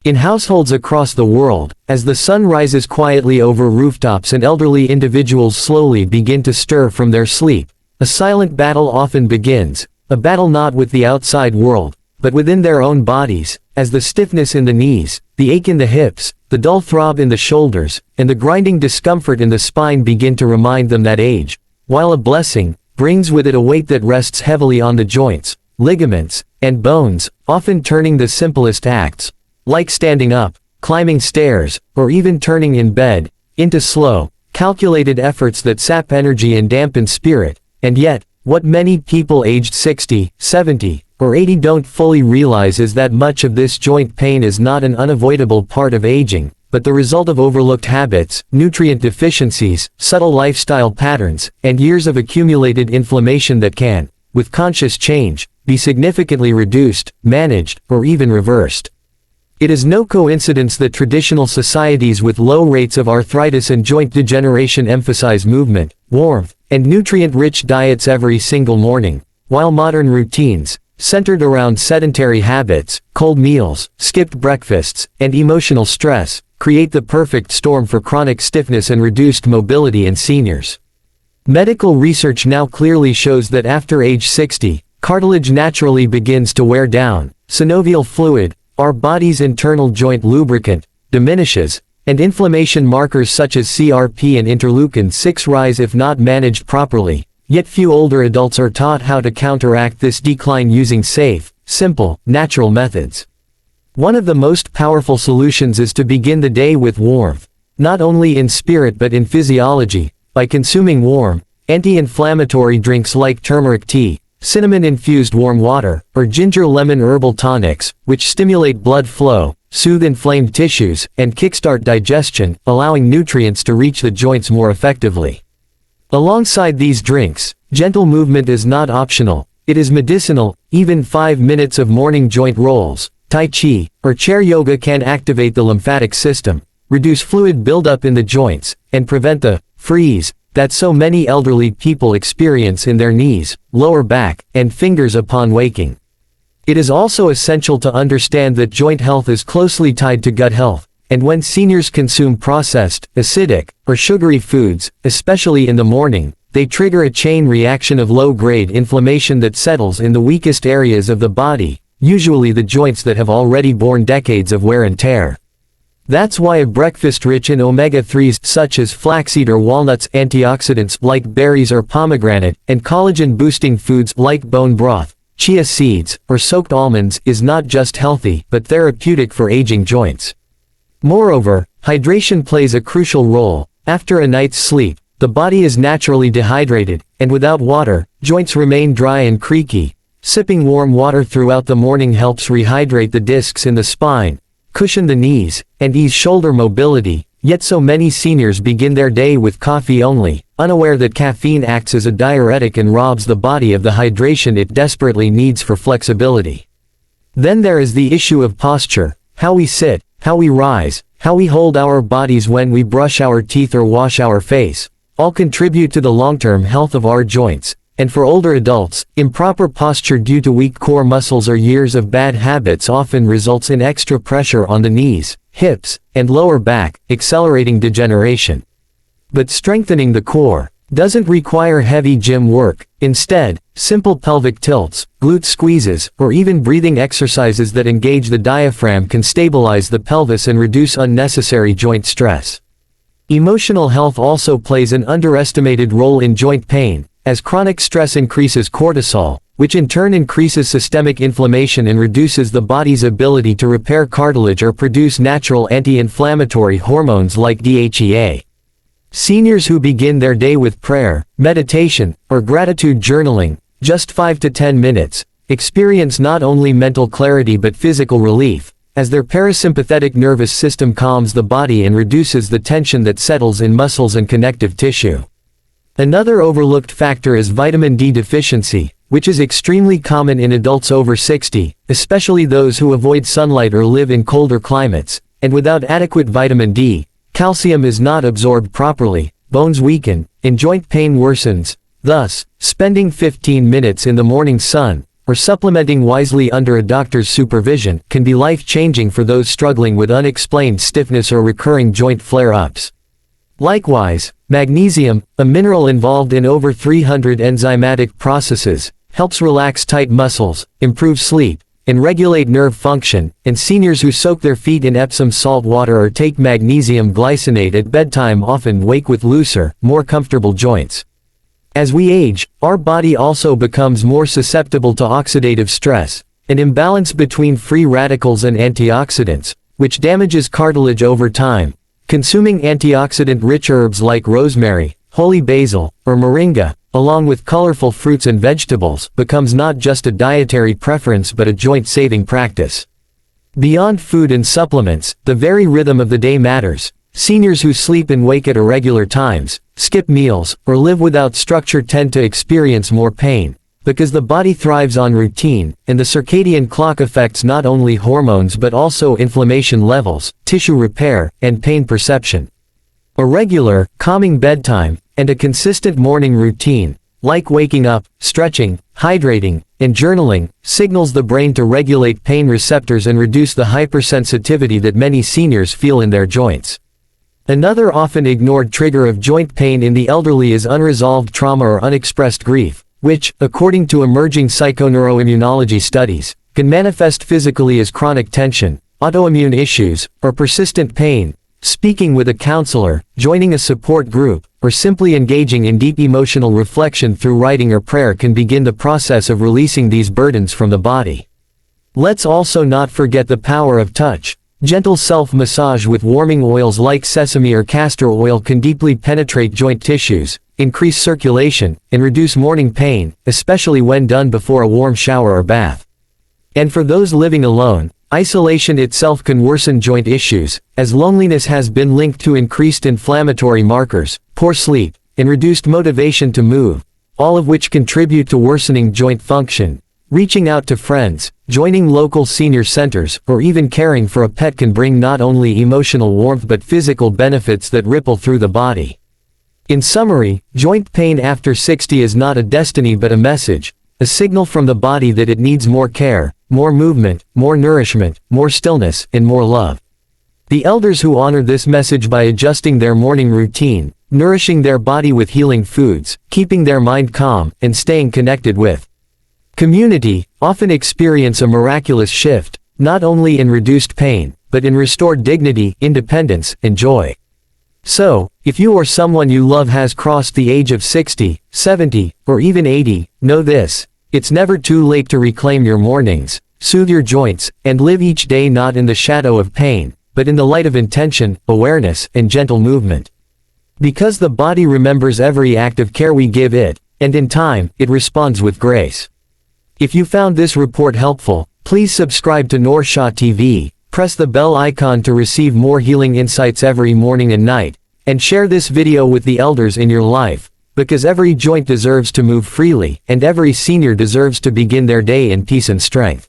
In households across the world, as the sun rises quietly over rooftops and elderly individuals slowly begin to stir from their sleep, a silent battle often begins, a battle not with the outside world, but within their own bodies, as the stiffness in the knees, the ache in the hips, the dull throb in the shoulders, and the grinding discomfort in the spine begin to remind them that age, while a blessing, brings with it a weight that rests heavily on the joints, ligaments, and bones, often turning the simplest acts, like standing up, climbing stairs, or even turning in bed, into slow, calculated efforts that sap energy and dampen spirit. And yet, what many people aged 60, 70, or 80 don't fully realize is that much of this joint pain is not an unavoidable part of aging, but the result of overlooked habits, nutrient deficiencies, subtle lifestyle patterns, and years of accumulated inflammation that can, with conscious change, be significantly reduced, managed, or even reversed. It is no coincidence that traditional societies with low rates of arthritis and joint degeneration emphasize movement, warmth, and nutrient-rich diets every single morning, while modern routines, centered around sedentary habits, cold meals, skipped breakfasts, and emotional stress, create the perfect storm for chronic stiffness and reduced mobility in seniors. Medical research now clearly shows that after age 60, cartilage naturally begins to wear down, synovial fluid, our body's internal joint lubricant, diminishes, and inflammation markers such as CRP and interleukin-6 rise if not managed properly, yet few older adults are taught how to counteract this decline using safe, simple, natural methods. One of the most powerful solutions is to begin the day with warmth, not only in spirit but in physiology, by consuming warm, anti-inflammatory drinks like turmeric tea, cinnamon-infused warm water, or ginger-lemon herbal tonics, which stimulate blood flow, soothe inflamed tissues, and kickstart digestion, allowing nutrients to reach the joints more effectively. Alongside these drinks, gentle movement is not optional, it is medicinal. Even 5 minutes of morning joint rolls, tai chi, or chair yoga can activate the lymphatic system, reduce fluid buildup in the joints, and prevent the freeze that so many elderly people experience in their knees, lower back, and fingers upon waking. It is also essential to understand that joint health is closely tied to gut health, and when seniors consume processed, acidic, or sugary foods, especially in the morning, they trigger a chain reaction of low-grade inflammation that settles in the weakest areas of the body, usually the joints that have already borne decades of wear and tear. That's why a breakfast rich in omega-3s such as flaxseed or walnuts, antioxidants like berries or pomegranate, and collagen-boosting foods like bone broth, chia seeds, or soaked almonds is not just healthy but therapeutic for aging joints. Moreover, hydration plays a crucial role. After a night's sleep, the body is naturally dehydrated, and without water, joints remain dry and creaky. Sipping warm water throughout the morning helps rehydrate the discs in the spine, cushion the knees, and ease shoulder mobility, yet so many seniors begin their day with coffee only, unaware that caffeine acts as a diuretic and robs the body of the hydration it desperately needs for flexibility. Then there is the issue of posture, how we sit, how we rise, how we hold our bodies when we brush our teeth or wash our face, all contribute to the long-term health of our joints. And for older adults, improper posture due to weak core muscles or years of bad habits often results in extra pressure on the knees, hips, and lower back, accelerating degeneration. But strengthening the core doesn't require heavy gym work. Instead, simple pelvic tilts, glute squeezes, or even breathing exercises that engage the diaphragm can stabilize the pelvis and reduce unnecessary joint stress. Emotional health also plays an underestimated role in joint pain, as chronic stress increases cortisol, which in turn increases systemic inflammation and reduces the body's ability to repair cartilage or produce natural anti-inflammatory hormones like DHEA. Seniors who begin their day with prayer, meditation, or gratitude journaling, just 5 to 10 minutes, experience not only mental clarity but physical relief, as their parasympathetic nervous system calms the body and reduces the tension that settles in muscles and connective tissue. Another overlooked factor is vitamin D deficiency, which is extremely common in adults over 60, especially those who avoid sunlight or live in colder climates, and without adequate vitamin D, calcium is not absorbed properly, bones weaken, and joint pain worsens. Thus, spending 15 minutes in the morning sun, or supplementing wisely under a doctor's supervision, can be life-changing for those struggling with unexplained stiffness or recurring joint flare-ups. Likewise, magnesium, a mineral involved in over 300 enzymatic processes, helps relax tight muscles, improve sleep, and regulate nerve function, and seniors who soak their feet in Epsom salt water or take magnesium glycinate at bedtime often wake with looser, more comfortable joints. As we age, our body also becomes more susceptible to oxidative stress, an imbalance between free radicals and antioxidants, which damages cartilage over time. Consuming antioxidant-rich herbs like rosemary, holy basil, or moringa, along with colorful fruits and vegetables, becomes not just a dietary preference but a joint-saving practice. Beyond food and supplements, the very rhythm of the day matters. Seniors who sleep and wake at irregular times, skip meals, or live without structure tend to experience more pain, because the body thrives on routine, and the circadian clock affects not only hormones but also inflammation levels, tissue repair, and pain perception. A regular, calming bedtime, and a consistent morning routine, like waking up, stretching, hydrating, and journaling, signals the brain to regulate pain receptors and reduce the hypersensitivity that many seniors feel in their joints. Another often ignored trigger of joint pain in the elderly is unresolved trauma or unexpressed grief, which, according to emerging psychoneuroimmunology studies, can manifest physically as chronic tension, autoimmune issues, or persistent pain. Speaking with a counselor, joining a support group, or simply engaging in deep emotional reflection through writing or prayer can begin the process of releasing these burdens from the body. Let's also not forget the power of touch. Gentle self-massage with warming oils like sesame or castor oil can deeply penetrate joint tissues, increase circulation, and reduce morning pain, especially when done before a warm shower or bath. And for those living alone, isolation itself can worsen joint issues, as loneliness has been linked to increased inflammatory markers, poor sleep, and reduced motivation to move, all of which contribute to worsening joint function. Reaching out to friends, joining local senior centers, or even caring for a pet can bring not only emotional warmth but physical benefits that ripple through the body. In summary, joint pain after 60 is not a destiny but a message, a signal from the body that it needs more care, more movement, more nourishment, more stillness, and more love. The elders who honor this message by adjusting their morning routine, nourishing their body with healing foods, keeping their mind calm, and staying connected with community, often experience a miraculous shift, not only in reduced pain, but in restored dignity, independence, and joy. So, if you or someone you love has crossed the age of 60, 70, or even 80, know this: it's never too late to reclaim your mornings, soothe your joints, and live each day not in the shadow of pain, but in the light of intention, awareness, and gentle movement. Because the body remembers every act of care we give it, and in time, it responds with grace. If you found this report helpful, please subscribe to Noor Shah TV, press the bell icon to receive more healing insights every morning and night, and share this video with the elders in your life, because every joint deserves to move freely, and every senior deserves to begin their day in peace and strength.